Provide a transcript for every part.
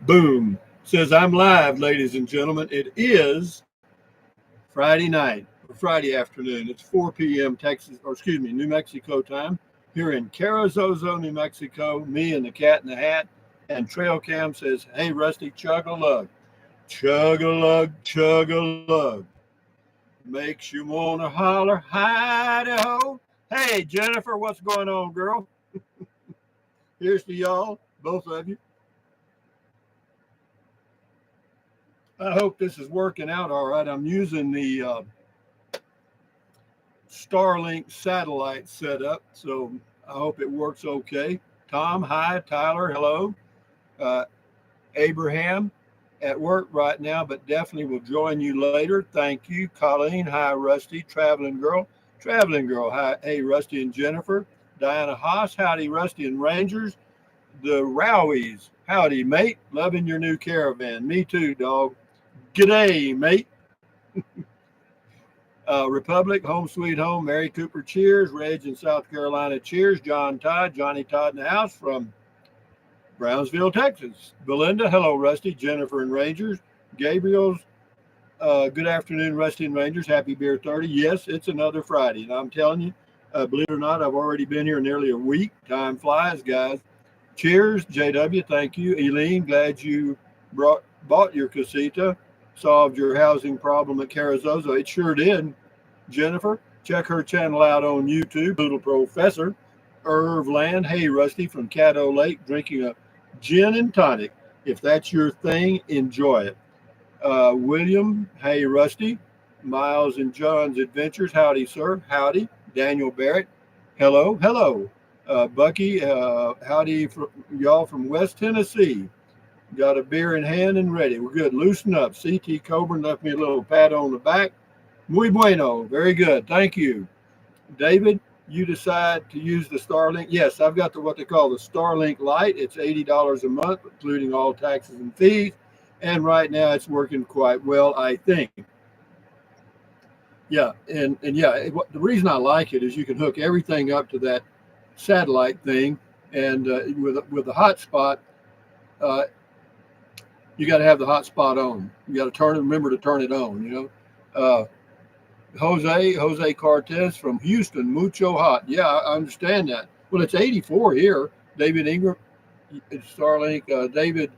Boom. Says I'm live, ladies and gentlemen. It is Friday night or Friday afternoon. It's 4 p.m. Texas, or excuse me, New Mexico time here in Carrizozo, New Mexico. Me and the cat in the hat. And Trail Cam says, hey, Rusty, chug a lug. Chug a lug, chug a lug. Makes you want to holler, hi ho. Hey, Jennifer, what's going on, girl? Here's to y'all, both of you. I hope this is working out all right. I'm using the Starlink satellite setup, so I hope it works okay. Tom, hi. Tyler, hello. Uh, Abraham, at work right now, but definitely will join you later. Thank you. Colleen, hi. Rusty, traveling girl, hi. Hey, Rusty and Jennifer. Diana Haas, howdy, Rusty and Rangers. The Rowies, howdy, mate. Loving your new caravan. Me too, dog. G'day, mate. Republic, home sweet home. Mary Cooper, cheers. Reg in South Carolina, cheers. John Todd, Johnny Todd in the house from Brownsville, Texas. Belinda, hello, Rusty. Jennifer and Rangers. Gabriel's, good afternoon, Rusty and Rangers. Happy Beer 30. Yes, it's another Friday. And I'm telling you, believe it or not, I've already been here nearly a week. Time flies, guys. Cheers, JW. Thank you. Eileen, glad you bought your casita. Solved your housing problem at Carrizozo. It sure did. Jennifer, check her channel out on YouTube. Little Professor. Irv Land. Hey, Rusty from Caddo Lake, drinking a gin and tonic. If that's your thing, enjoy it. William, hey, Rusty. Miles and John's Adventures. Howdy, sir. Howdy. Daniel Barrett. Hello. Hello. Bucky, howdy, y'all from West Tennessee. Got a beer in hand and ready. We're good. Loosen up. CT Coburn left me a little pat on the back. Muy bueno. Very good. Thank you. David, you decide to use the Starlink. Yes, I've got what they call the Starlink Lite. It's $80 a month, including all taxes and fees. And right now it's working quite well, I think. Yeah, and yeah, the reason I like it is you can hook everything up to that satellite thing, and with the hotspot, uh, you got to have the hotspot on. You got to remember to turn it on. Jose Cortez from Houston, mucho hot. Yeah, I understand that. Well, it's 84 here. David Ingram, Starlink. David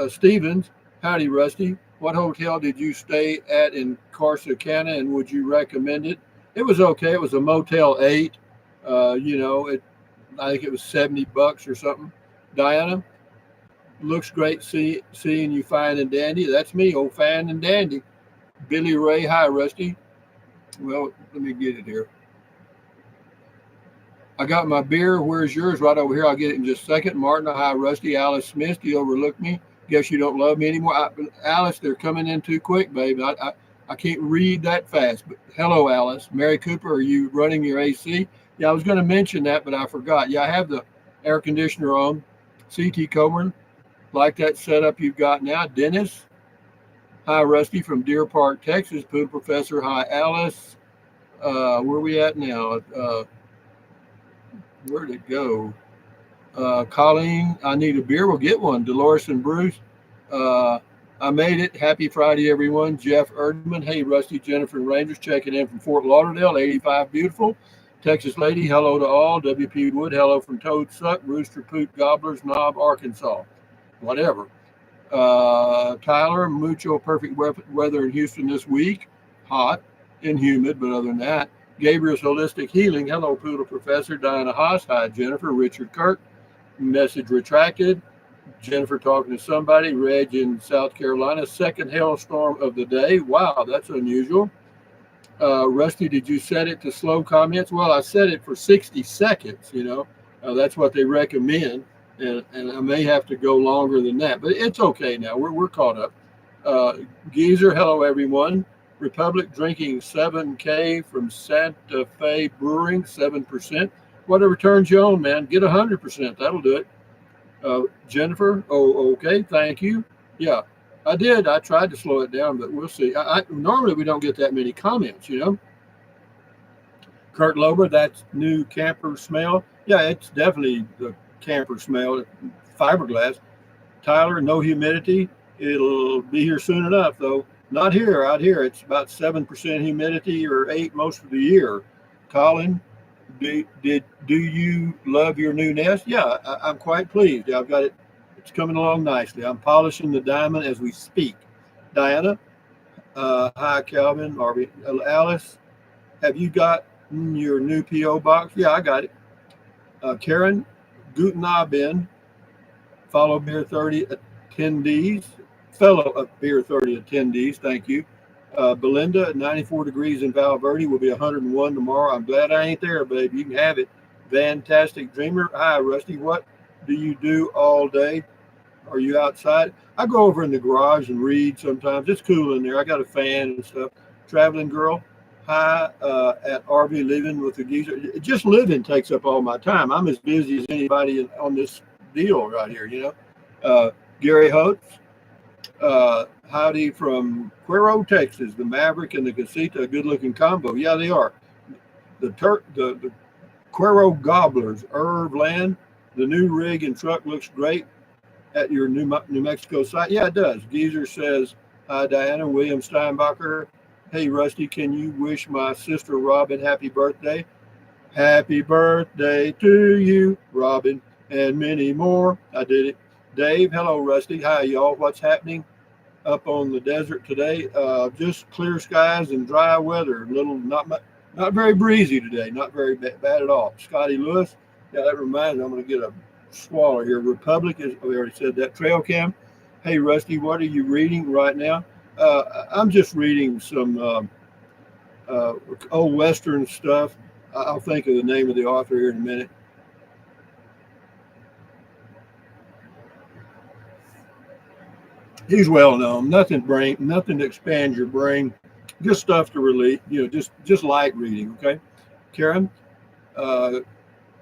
Stevens, howdy, Rusty. What hotel did you stay at in Corsicana, and would you recommend it? It was okay. It was a Motel 8. I think it was $70 or something. Diana, looks great seeing you fine and dandy. That's me, old fine and dandy. Billy Ray, hi, Rusty. Well, let me get it here. I got my beer. Where's yours? Right over here. I'll get it in just a second. Martin, hi, Rusty. Alice Smith, you overlooked me. Guess you don't love me anymore. Alice, they're coming in too quick, babe. I can't read that fast. But hello, Alice. Mary Cooper, are you running your AC? Yeah, I was going to mention that, but I forgot. Yeah, I have the air conditioner on. CT Coburn, like that setup you've got now. Dennis, hi, Rusty from Deer Park, Texas. Poodle Professor, hi, Alice. Where we at now? Where'd it go? Colleen, I need a beer. We'll get one. Dolores and Bruce, I made it. Happy Friday, everyone. Jeff Erdman, hey, Rusty, Jennifer, and Rangers checking in from Fort Lauderdale, 85 beautiful. Texas Lady, hello to all. WP Wood, hello from Toad Suck, Rooster Poot Gobblers, Knob, Arkansas. Whatever. Tyler, mucho perfect weather in Houston this week. Hot and humid, but other than that. Gabriel's Holistic Healing, hello, Poodle Professor. Diana Haas, hi, Jennifer. Richard Kirk, message retracted. Jennifer talking to somebody. Reg in South Carolina, second hailstorm of the day. Wow, that's unusual. Rusty, did you set it to slow comments? Well, I set it for 60 seconds, that's what they recommend. And I may have to go longer than that, but it's okay now. We're caught up. Geezer, hello, everyone. Republic drinking 7K from Santa Fe Brewing, 7%. Whatever turns you on, man, get 100%. That'll do it. Jennifer, okay, thank you. Yeah, I did. I tried to slow it down, but we'll see. Normally we don't get that many comments, Kurt Lober, that's new camper smell. Yeah, it's definitely the camper smell, fiberglass. Tyler, no humidity. It'll be here soon enough, though. Not here. Out here, it's about 7% humidity or 8 most of the year. Colin, do you love your new nest? Yeah, I'm quite pleased. Yeah, I've got it. It's coming along nicely. I'm polishing the diamond as we speak. Diana, hi, Calvin, Harvey, Alice, have you got your new PO box? Yeah, I got it. Karen, Guten Abend, follow Beer 30 attendees, fellow Beer 30 attendees, thank you. Belinda, at 94 degrees in Val Verde, will be 101 tomorrow. I'm glad I ain't there, babe. You can have it. Fantastic Dreamer. Hi, Rusty. What do you do all day? Are you outside? I go over in the garage and read sometimes. It's cool in there. I got a fan and stuff. Traveling girl. Hi, at RV living with the geezer. Just living takes up all my time. I'm as busy as anybody on this deal right here, you know. Gary Holtz. Howdy from Cuero, Texas. The Maverick and the Casita, a good looking combo. Yeah, they are. The Cuero Gobblers, Irv Land. The new rig and truck looks great at your New Mexico site. Yeah, it does. Geezer says, hi, Diana. William Steinbacher. Hey, Rusty, can you wish my sister Robin happy birthday? Happy birthday to you, Robin, and many more. I did it. Dave, hello, Rusty. Hi, y'all. What's happening up on the desert today? Just clear skies and dry weather. Not very breezy today. Not very bad at all. Scotty Lewis. Yeah, that reminds me. I'm going to get a swallow here. Republic is. We already said that. Trail Cam. Hey, Rusty, what are you reading right now? I'm just reading some old Western stuff. I'll think of the name of the author here in a minute. He's well known. Nothing to expand your brain. Just stuff to relieve. Just light reading. Okay, Karen. Uh,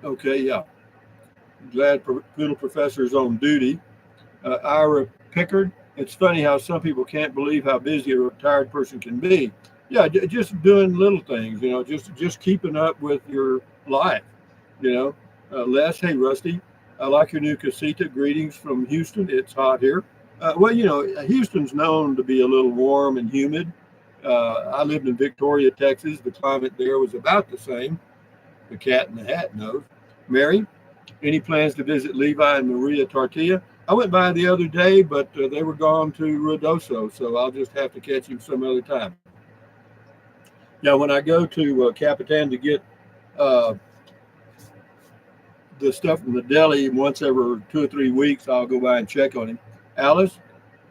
okay, yeah. Glad Poodle Professor is on duty. Ira Pickard. It's funny how some people can't believe how busy a retired person can be. Yeah, just doing little things. Just keeping up with your life. You know, Les. Hey, Rusty. I like your new casita. Greetings from Houston. It's hot here. Well, Houston's known to be a little warm and humid. I lived in Victoria, Texas. The climate there was about the same. The cat in the hat knows. Mary, any plans to visit Levi and Maria Tortilla? I went by the other day, but they were gone to Ruidoso, so I'll just have to catch him some other time. Yeah, when I go to Capitan to get uh, the stuff from the deli once every 2 or 3 weeks, I'll go by and check on him. Alice,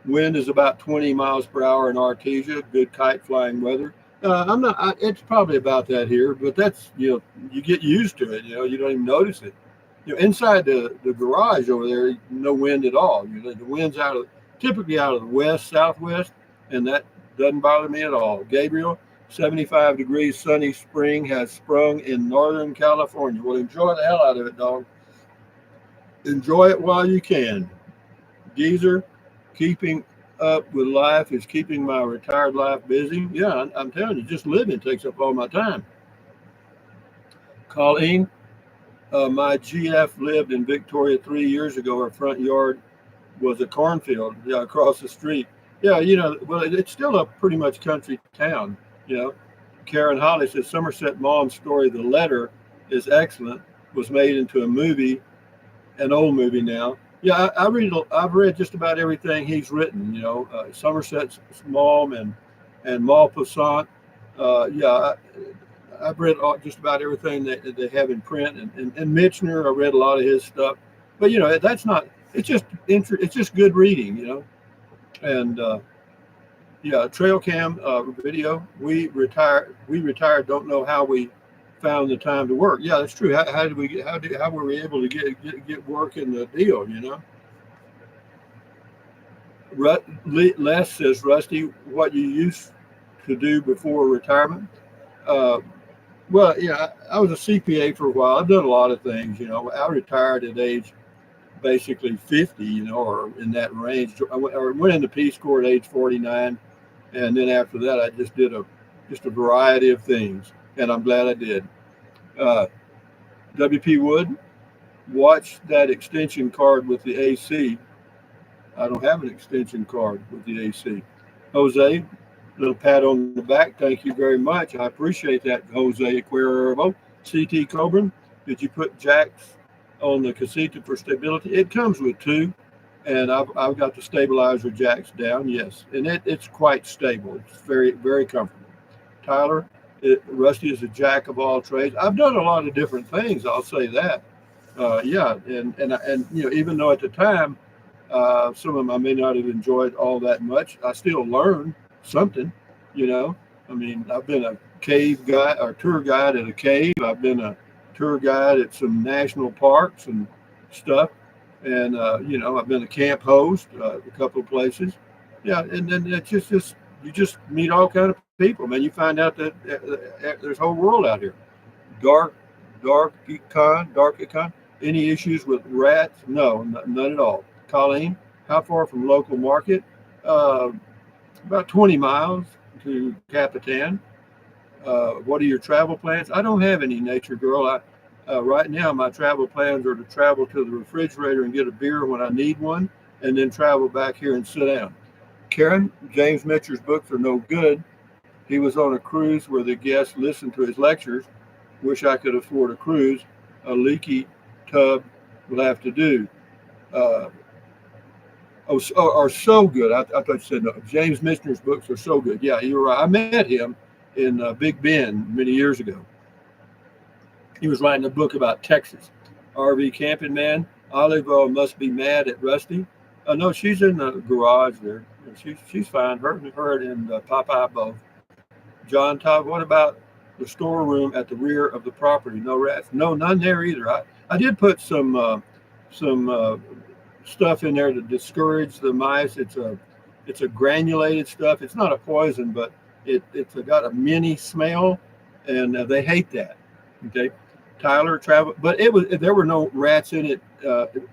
wind is about 20 miles per hour in Artesia. Good kite flying weather. I'm not. It's probably about that here, but that's you get used to it. You don't even notice it. Inside the garage over there, no wind at all. The wind's typically out of the west, southwest, and that doesn't bother me at all. Gabriel, 75 degrees, sunny spring has sprung in Northern California. Well, enjoy the hell out of it, dog. Enjoy it while you can. Geezer, keeping up with life is keeping my retired life busy. Yeah, I'm telling you, just living takes up all my time. Colleen, my GF lived in Victoria 3 years ago. Her front yard was a cornfield, yeah, across the street. Yeah, well, it's still a pretty much country town. You know, Karen Holly says Somerset Maugham's story, The Letter, is excellent. Was made into a movie, an old movie now. Yeah, I've read just about everything he's written. Somerset Maugham and Maupassant. Yeah, I've read just about everything that they have in print, and Michener. I read a lot of his stuff, but that's not. It's just good reading, and yeah, trail cam video. We retired. Don't know how we found the time to work. Yeah, that's true. How were we able to get work in the deal? Les says, Rusty, what you used to do before retirement? Uh, well, yeah, I was a CPA for a while. I've done a lot of things. I retired at age basically 50, or in that range. I went into Peace Corps at age 49, and then after that, I just did a variety of things, and I'm glad I did. Uh, WP Wood, watch that extension cord with the AC. I don't have an extension cord with the AC. Jose, little pat on the back. Thank you very much. I appreciate that, Jose Cuervo. CT Coburn, did you put jacks on the casita for stability? It comes with two, and I've got the stabilizer jacks down, yes. And it's quite stable. It's very, very comfortable. Tyler, Rusty is a jack of all trades. I've done a lot of different things, I'll say that. Yeah, and even though at the time some of them I may not have enjoyed all that much, I still learned something. You know, I mean, I've been a cave guide or tour guide at a cave. I've been a tour guide at some national parks and stuff, and I've been a camp host a couple of places. Yeah, and then it's just you just meet all kind of people, man. You find out that there's a whole world out here. Dark, dark econ. Any issues with rats? No, none at all. Colleen, how far from local market? Uh, about 20 miles to Capitan. What are your travel plans? I don't have any, nature girl. Right now, my travel plans are to travel to the refrigerator and get a beer when I need one, and then travel back here and sit down. Karen, James Mitchell's books are no good. He was on a cruise where the guests listened to his lectures. Wish I could afford a cruise. A leaky tub will have to do. Uh, are so good. I thought you said no. James Michener's books are so good. Yeah, you were right. I met him in Big Bend many years ago. He was writing a book about Texas. RV camping man. Olive must be mad at Rusty. No, she's in the garage there. She's fine. Her and Popeye both. John Todd, what about the storeroom at the rear of the property? No rats? No, none there either. I did put some stuff in there to discourage the mice. It's a granulated stuff. It's not a poison, but it's got a mini smell, and they hate that. Okay, Tyler travel, but there were no rats in it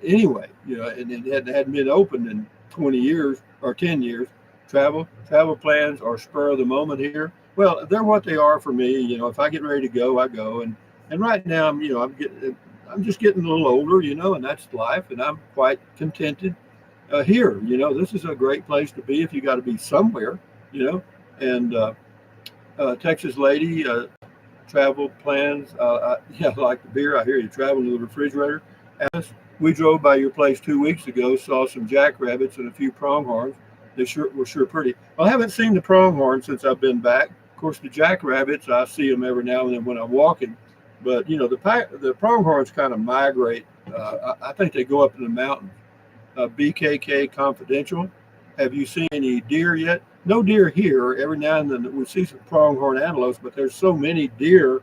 anyway. And it hadn't been opened in 20 years or 10 years. Travel plans are spur of the moment here. Well, they're what they are for me. If I get ready to go, I go. And right now, I'm just getting a little older, and that's life. And I'm quite contented here. This is a great place to be if you got to be somewhere. And Texas lady, travel plans. Yeah, like the beer. I hear you travel to the refrigerator. Alice, we drove by your place 2 weeks ago, saw some jackrabbits and a few pronghorns. They were sure pretty. Well, I haven't seen the pronghorn since I've been back. Of course, the jackrabbits, I see them every now and then when I'm walking. But the pronghorns kind of migrate. I think they go up in the mountains. BKK Confidential. Have you seen any deer yet? No deer here. Every now and then we see some pronghorn antelopes, but there's so many deer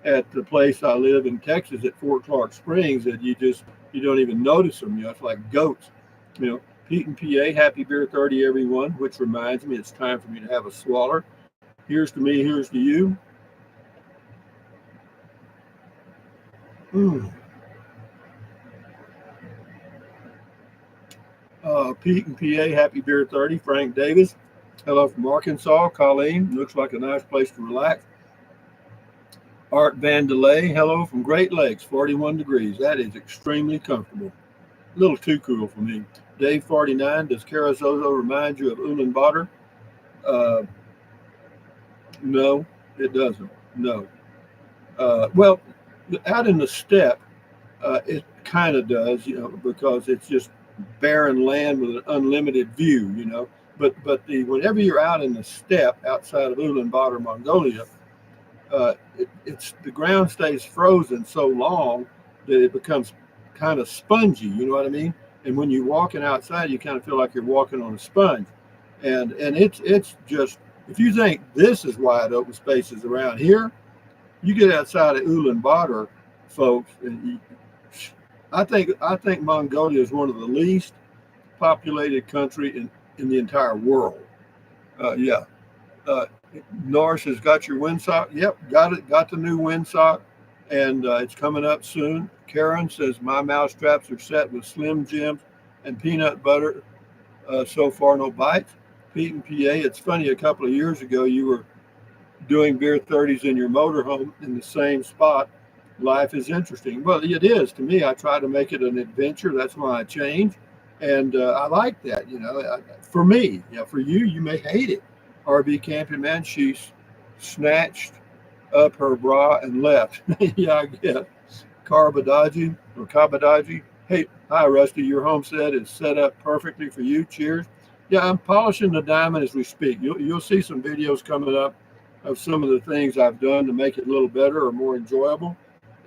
at the place I live in Texas at Fort Clark Springs that you don't even notice them. It's like goats. Pete and PA, happy beer 30 everyone. Which reminds me, it's time for me to have a swaller. Here's to me. Here's to you. Mm. Pete and PA, happy beer 30. Frank Davis, hello from Arkansas. Colleen, looks like a nice place to relax. Art Van Delay, hello from Great Lakes, 41 degrees. That is extremely comfortable. A little too cool for me. Dave 49, does Carazozo remind you of Ulaanbaatar? Uh, no, it doesn't. No. Well, out in the steppe, it kind of does, because it's just barren land with an unlimited view, But whenever you're out in the steppe outside of Ulaanbaatar, Mongolia, it's the ground stays frozen so long that it becomes kind of spongy. You know what I mean? And when you're walking outside, you kind of feel like you're walking on a sponge. And it's just, if you think this is wide open spaces around here, you get outside of Ulaanbaatar, folks, and I think Mongolia is one of the least populated country in the entire world. Yeah. Uh, Norris has got your windsock. Yep, got it. Got the new windsock, and it's coming up soon. Karen says my mouse traps are set with Slim Jims and peanut butter. So far, no bites. Pete and PA. It's funny. A couple of years ago, you were doing beer 30s in your motorhome in the same spot. Life is interesting. Well, it is to me. I try to make it an adventure. That's why I change. And I like that, for me, for you, you may hate it. RV camping, man, she snatched up her bra and left. Yeah, I guess. Carbadaji. Hey, hi, Rusty. Your homestead is set up perfectly for you. Cheers. Yeah, I'm polishing the diamond as we speak. You'll see some videos coming up of some of the things I've done to make it a little better or more enjoyable.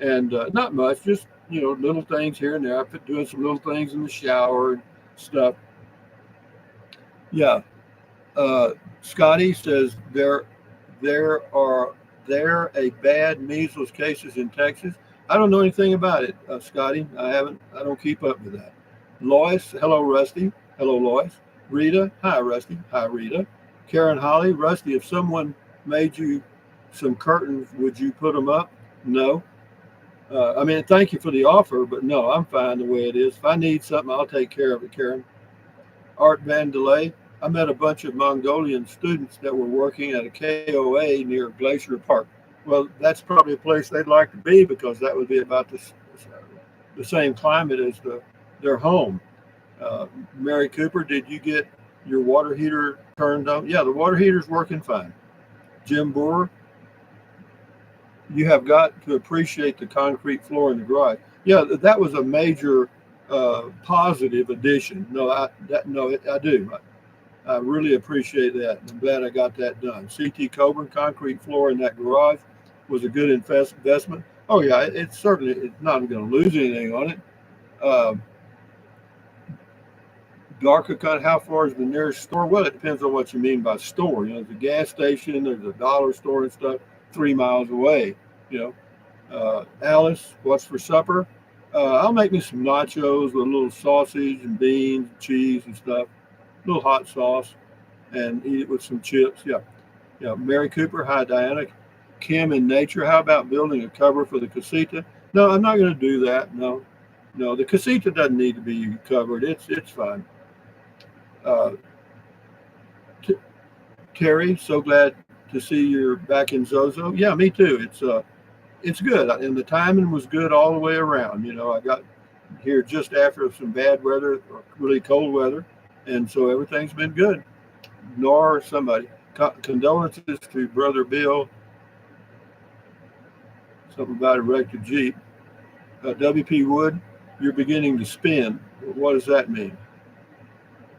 And not much, just little things here and there. I've been doing some little things in the shower and stuff. Yeah. Uh, Scotty says there are there a bad measles cases in Texas. I don't know anything about it, Scotty. I don't keep up with that. Lois, hello Rusty. Hello Lois. Rita, hi Rusty. Hi Rita. Karen Holly, Rusty. If someone made you some curtains, would you put them up? No. I mean, thank you for the offer, but no, I'm fine the way it is. If I need something, I'll take care of it, Karen. Art Van Delay. I met a bunch of Mongolian students that were working at a KOA near Glacier Park. Well, that's probably a place they'd like to be because that would be about the same climate as their home. Mary Cooper, did you get your water heater turned on? Yeah, the water heater's working fine. Jim Boer, you have got to appreciate the concrete floor in the garage. Yeah, that was a major positive addition. I do. I really appreciate that. I'm glad I got that done. CT Coburn, concrete floor in that garage was a good investment. Oh yeah, it's certainly it's not going to lose anything on it. Uh, Darker cut. How far is the nearest store? Well, it depends on what you mean by store. There's a gas station, there's a dollar store and stuff 3 miles away. You Alice, what's for supper? I'll make me some nachos with a little sausage and beans, and cheese and stuff, a little hot sauce, and eat it with some chips. Yeah, yeah. Mary Cooper, hi Diana. Kim in nature. How about building a cover for the casita? No, I'm not going to do that. No, no. The casita doesn't need to be covered. It's fine. Uh, T- Terry, so glad to see you're back in Zozo. Yeah, me too. It's good, and the timing was good all the way around. I got here just after some bad weather, or really cold weather, and so everything's been good. Nor somebody condolences to brother Bill. Something about a wrecked Jeep. WP Wood, you're beginning to spin. What does that mean?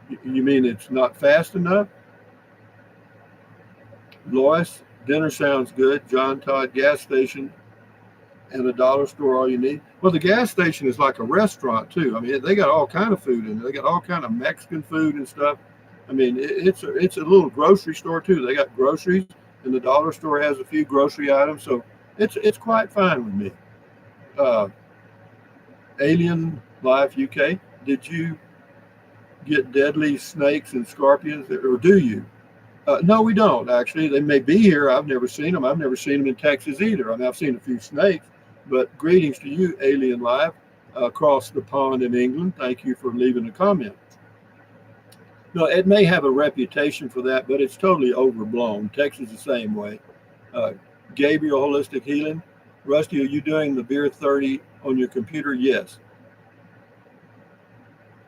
You mean it's not fast enough? Lois, dinner sounds good. John Todd, gas station and a dollar store, all you need. Well, the gas station is like a restaurant too. I mean, they got all kind of food in there. They got all kind of Mexican food and stuff. I mean, it's a little grocery store too. They got groceries, and the dollar store has a few grocery items, so it's quite fine with me. Uh, Alien Life UK, did you get deadly snakes and scorpions, or do you? No, we don't actually. They may be here. I've never seen them. I've never seen them in Texas either. I mean, I've seen a few snakes, but greetings to you, Alien Live, across the pond in England. Thank you for leaving a comment. No, it may have a reputation for that, but it's totally overblown. Texas the same way. Uh, Gabriel Holistic Healing. Rusty, are you doing the Beer 30 on your computer? Yes.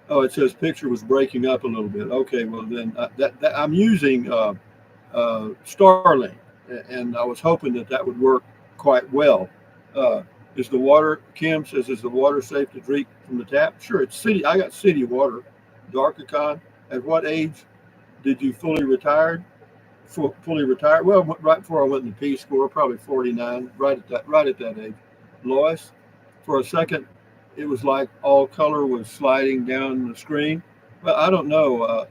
Oh, it says picture was breaking up a little bit. Okay, well then that I'm using Starlink, and I was hoping that would work quite well. Uh, is the water? Kim says, is the water safe to drink from the tap? Sure, it's city. I got city water. Darkacon. At what age did you fully retired? Fully retired? Well, right before I went in the Peace Corps, probably 49. Right at that age. Lois, for a second, it was like all color was sliding down the screen. Well, I don't know.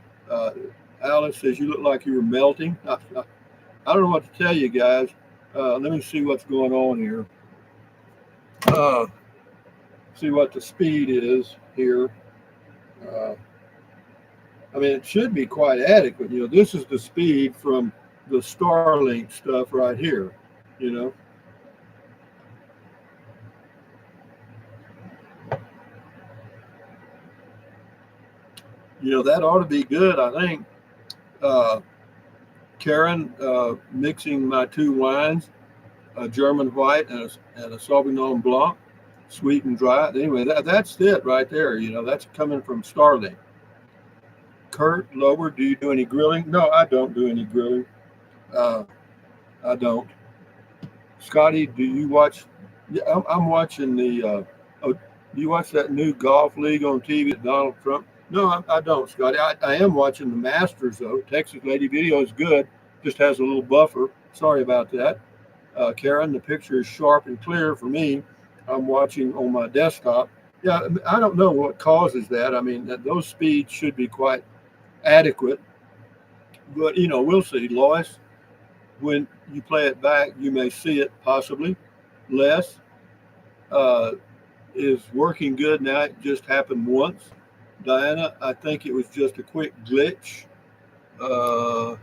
Alice says you look like you were melting. I don't know what to tell you guys. Let me see what's going on here. Uh, see what the speed is here. Uh, I mean, it should be quite adequate. This is the speed from the Starlink stuff right here. You know, that ought to be good. I think. Karen, mixing my two wines, a German white and a Sauvignon Blanc, sweet and dry. Anyway, that's it right there. That's coming from Starlink. Kurt Lower, do you do any grilling? No, I don't do any grilling. Uh, I don't. Scotty, do you watch? Yeah, I'm watching the. Oh, do you watch that new golf league on TV with Donald Trump? No, I don't, Scotty. I am watching the Masters though. Texas Lady Video is good. Just has a little buffer. Sorry about that. Karen, the picture is sharp and clear for me. I'm watching on my desktop. Yeah, I don't know what causes that. I mean, those speeds should be quite adequate, but we'll see. Lois, when you play it back, you may see it possibly less. Uh, is working good now. It just happened once. Diana, I think it was just a quick glitch. Uh,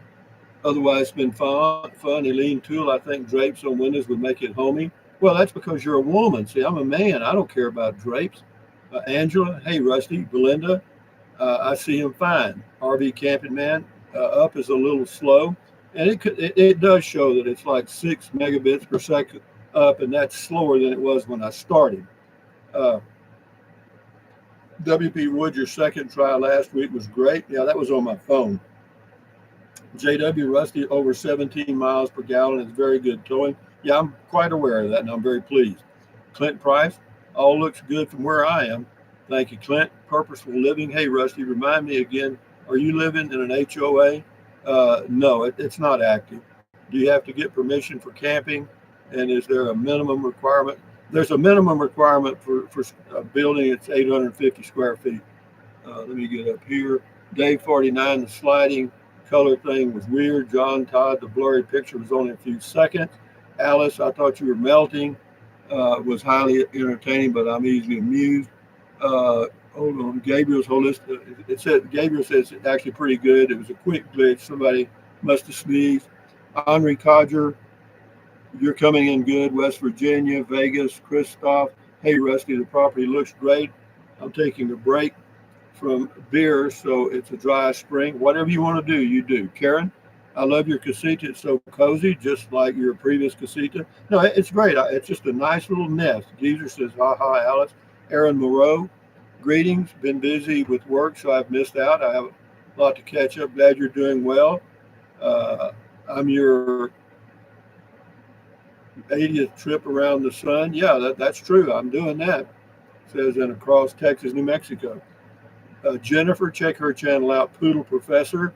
Otherwise, it's been fun. Eileen Tool, I think drapes on windows would make it homey. Well, that's because you're a woman. See, I'm a man. I don't care about drapes. Angela, hey, Rusty. Belinda, I see him fine. RV Camping Man, up is a little slow. And it does show that it's like 6 megabits per second up, and that's slower than it was when I started. Uh, WP Wood, your second try last week was great. Yeah, that was on my phone. JW Rusty over 17 miles per gallon is very good towing. Yeah, I'm quite aware of that, and I'm very pleased. Clint Price, all looks good from where I am. Thank you, Clint. Purposeful living. Hey, Rusty, remind me again, are you living in an HOA? No, it's not active. Do you have to get permission for camping? And is there a minimum requirement? There's a minimum requirement for a building. It's 850 square feet. Let me get up here. Dave 49, the sliding color thing was weird. John Todd, the blurry picture was only a few seconds. Alice, I thought you were melting. Was highly entertaining, but I'm easily amused. Hold on, Gabriel's holistic. Gabriel says it's actually pretty good. It was a quick glitch. Somebody must have sneezed. Henri Codger, you're coming in good. West Virginia, Vegas, Christoph. Hey, Rusty, the property looks great. I'm taking a break from beer, so it's a dry spring. Whatever you want to do, you do. Karen, I love your casita. It's so cozy, just like your previous casita. No, it's great. It's just a nice little nest. Geezer says, ha ha, Alice. Aaron Moreau, greetings. Been busy with work, so I've missed out. I have a lot to catch up. Glad you're doing well. I'm your 80th trip around the sun. Yeah, that's true. I'm doing that. Says in across Texas, New Mexico. Jennifer, check her channel out, Poodle Professor.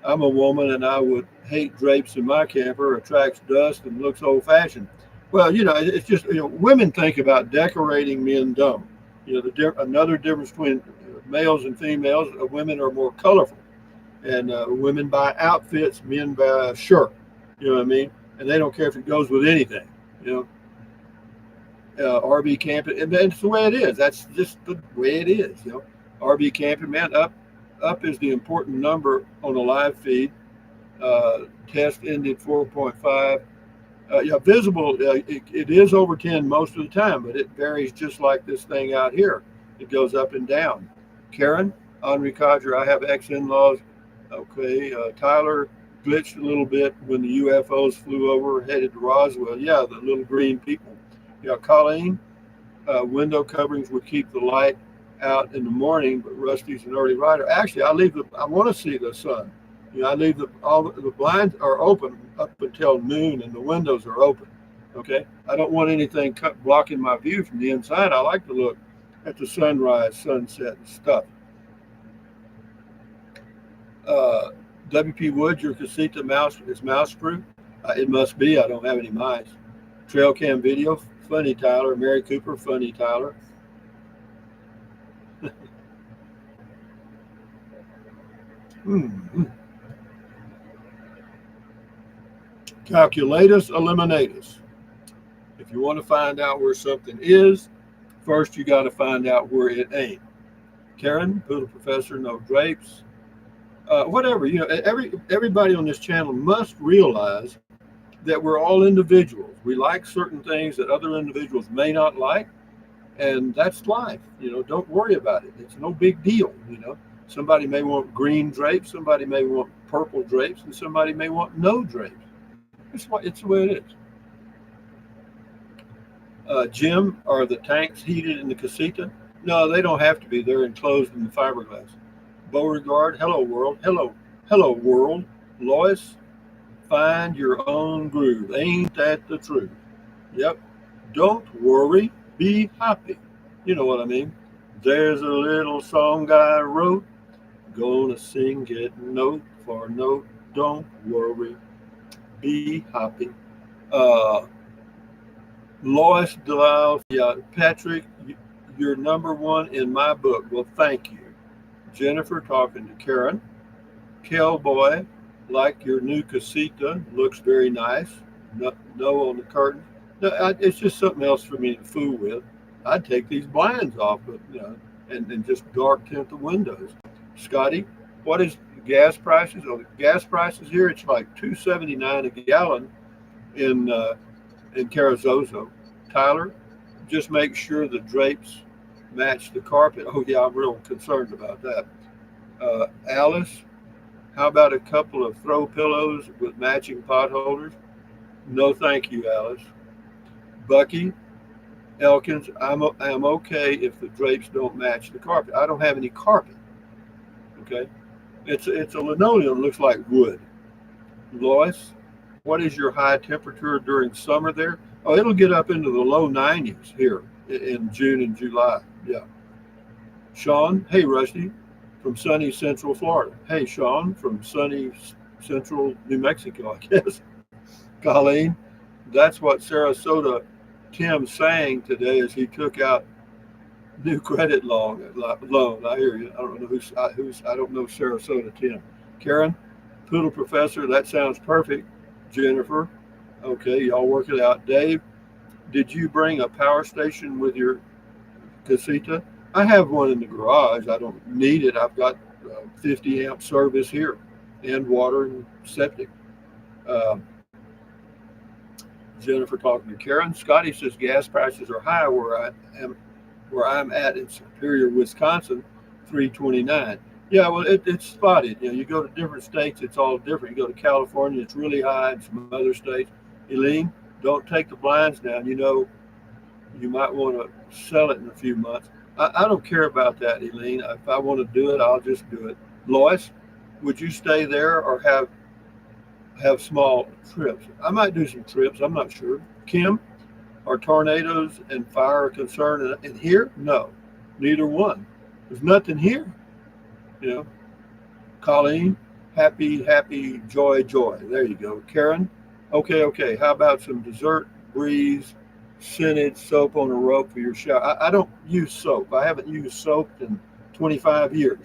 I'm a woman and I would hate drapes in my camper. Attracts dust and looks old fashioned. Well, it's just, women think about decorating, men don't. Another difference between males and females, women are more colorful. And women buy outfits, men buy a shirt. You know what I mean? And they don't care if it goes with anything. RV camping, and that's the way it is. That's just the way it is. RV Camping Man, up is the important number on the live feed. Test ended 4.5. Visible, it is over 10 most of the time, but it varies just like this thing out here. It goes up and down. Karen, Henri Codger, I have ex-in-laws. Okay, Tyler glitched a little bit when the UFOs flew over, headed to Roswell. Yeah, the little green people. Colleen, window coverings would keep the light out in the morning, but Rusty's an early rider. Actually, I want to see the sun. I leave all the blinds are open up until noon, and the windows are open. Okay, I don't want anything blocking my view from the inside. I like to look at the sunrise, sunset, and stuff. WP Wood, your casita mouse is mouse proof. It must be. I don't have any mice. Trail cam video, funny Tyler. Mary Cooper, funny Tyler. Calculatus eliminatus. If you want to find out where something is, first you got to find out where it ain't. Karen, Poodle Professor, no drapes. Whatever, everybody on this channel must realize that we're all individuals. We like certain things that other individuals may not like, and that's life. Don't worry about it. It's no big deal. Somebody may want green drapes, somebody may want purple drapes, and somebody may want no drapes. It's the way it is. Jim, are the tanks heated in the casita? No, they don't have to be. They're enclosed in the fiberglass. Beauregard, hello world, hello world. Lois, find your own groove. Ain't that the truth? Yep. Don't worry, be happy. You know what I mean? There's a little song I wrote, gonna sing it note for note. Don't worry, be happy. Uh, Lois Delisle, yeah, Patrick, you're number one in my book. Well, thank you. Jennifer talking to Karen. Boy, like your new casita, looks very nice. No, no on the curtain. No, it's just something else for me to fool with. I'd take these blinds off, but and just dark tint the windows. Scotty, what is gas prices? Oh, the gas prices here, it's like 2.79 a gallon in Carrizozo. Tyler, just make sure the drapes match the carpet. Oh yeah, I'm real concerned about that. Alice, how about a couple of throw pillows with matching pot holders? No, thank you, Alice. Bucky Elkins, I'm okay if the drapes don't match the carpet. I don't have any carpet. Okay, it's a linoleum. Looks like wood. Lois, what is your high temperature during summer there? Oh, it'll get up into the low 90s here in June and July. Yeah. Sean, hey Rusty, from sunny Central Florida. Hey Sean, from sunny Central New Mexico, I guess. Colleen, that's what Sarasota Tim's saying today as he took out new credit loan. I hear you. I don't know who's I don't know Sarasota Tim. Karen, Poodle Professor, that sounds perfect. Jennifer, okay, y'all work it out. Dave, did you bring a power station with your casita? I have one in the garage. I don't need it. I've got 50 amp service here and water and septic. Uh, Jennifer talking to Karen. Scotty says gas prices are high where I'm at in Superior, Wisconsin, 329. Yeah, well, it's spotted. You go to different states, it's all different. You go to California, it's really high. In some other states, Eileen, don't take the blinds down. You might want to sell it in a few months. I don't care about that, Eileen. If I want to do it, I'll just do it. Lois, would you stay there or have small trips? I might do some trips. I'm not sure. Kim, are tornadoes and fire a concern in here? No, neither one. There's nothing here. You know, Colleen, happy, joy. There you go. Karen, okay. How about some dessert, breeze, scented soap on a rope for your shower? I don't use soap. I haven't used soap in 25 years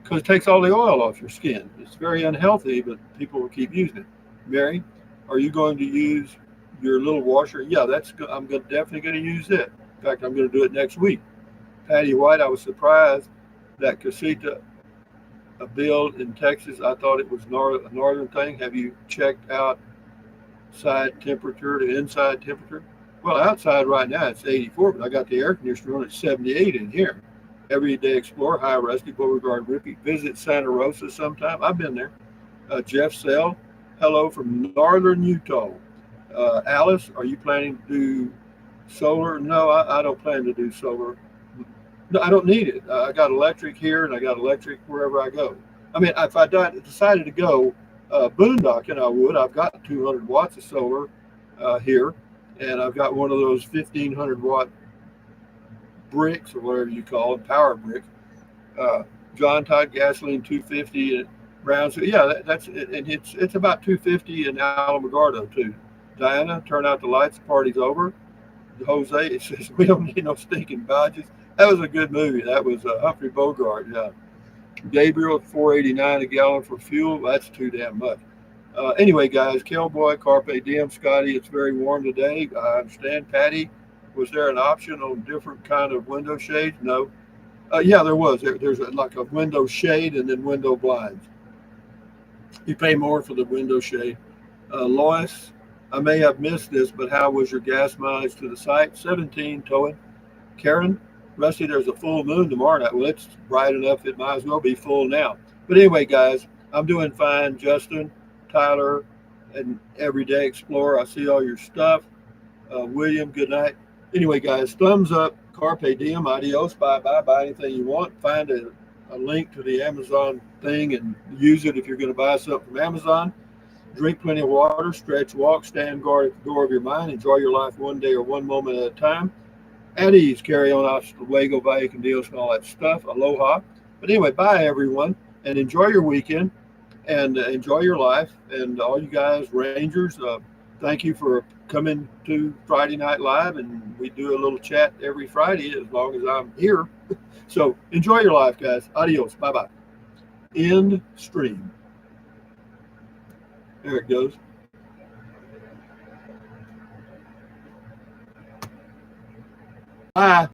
because it takes all the oil off your skin. It's very unhealthy, but people will keep using it. Mary, are you going to use your little washer? Yeah, definitely going to use it. In fact, I'm going to do it next week. Patty White, I was surprised that casita a build in Texas. I thought it was a northern thing. Have you checked out side temperature to inside temperature? Well, outside right now it's 84, but I got the air conditioner on at 78 in here. Everyday Explorer, hi Rusty, Beauregard, Rippy. Visit Santa Rosa sometime. I've been there. Jeff Sell, hello from northern Utah. Alice, are you planning to do solar? No, I don't plan to do solar. No, I don't need it. I got electric here and I got electric wherever I go. I mean, if I decided to go boondocking, I would. I've got 200 watts of solar here, and I've got one of those 1,500 watt bricks or whatever you call it, power bricks. Uh, John Todd gasoline 250 at Brownsville. Yeah, that's it, and it's about 250 in Alamogordo too. Diana, turn out the lights. Party's over. Jose, it says we don't need no stinking badges. That was a good movie. That was Humphrey Bogart. Yeah. Gabriel, 4.89 a gallon for fuel. That's too damn much. Anyway, guys, Cowboy, Carpe Diem, Scotty, it's very warm today. I understand. Patty, was there an option on different kind of window shades? No. Yeah, there was. There's like a window shade and then window blinds. You pay more for the window shade. Lois, I may have missed this, but how was your gas mileage to the site? 17 towing. Karen, Rusty, there's a full moon tomorrow night. Well, it's bright enough, it might as well be full now. But anyway, guys, I'm doing fine. Justin, Tyler, and Everyday Explorer, I see all your stuff. William, good night. Anyway, guys, thumbs up, carpe diem, adios, bye, buy anything you want. Find a a link to the Amazon thing and use it if you're going to buy something from Amazon. Drink plenty of water, stretch, walk, stand guard at the door of your mind. Enjoy your life one day or one moment at a time. At ease, carry on, hasta luego, vaya con Dios, and all that stuff. Aloha. But anyway, bye everyone, and enjoy your weekend, and enjoy your life. And all you guys, Rangers, thank you for coming to Friday Night Live, and we do a little chat every Friday as long as I'm here. So enjoy your life, guys. Adios. Bye bye. End stream. There it goes. Bye.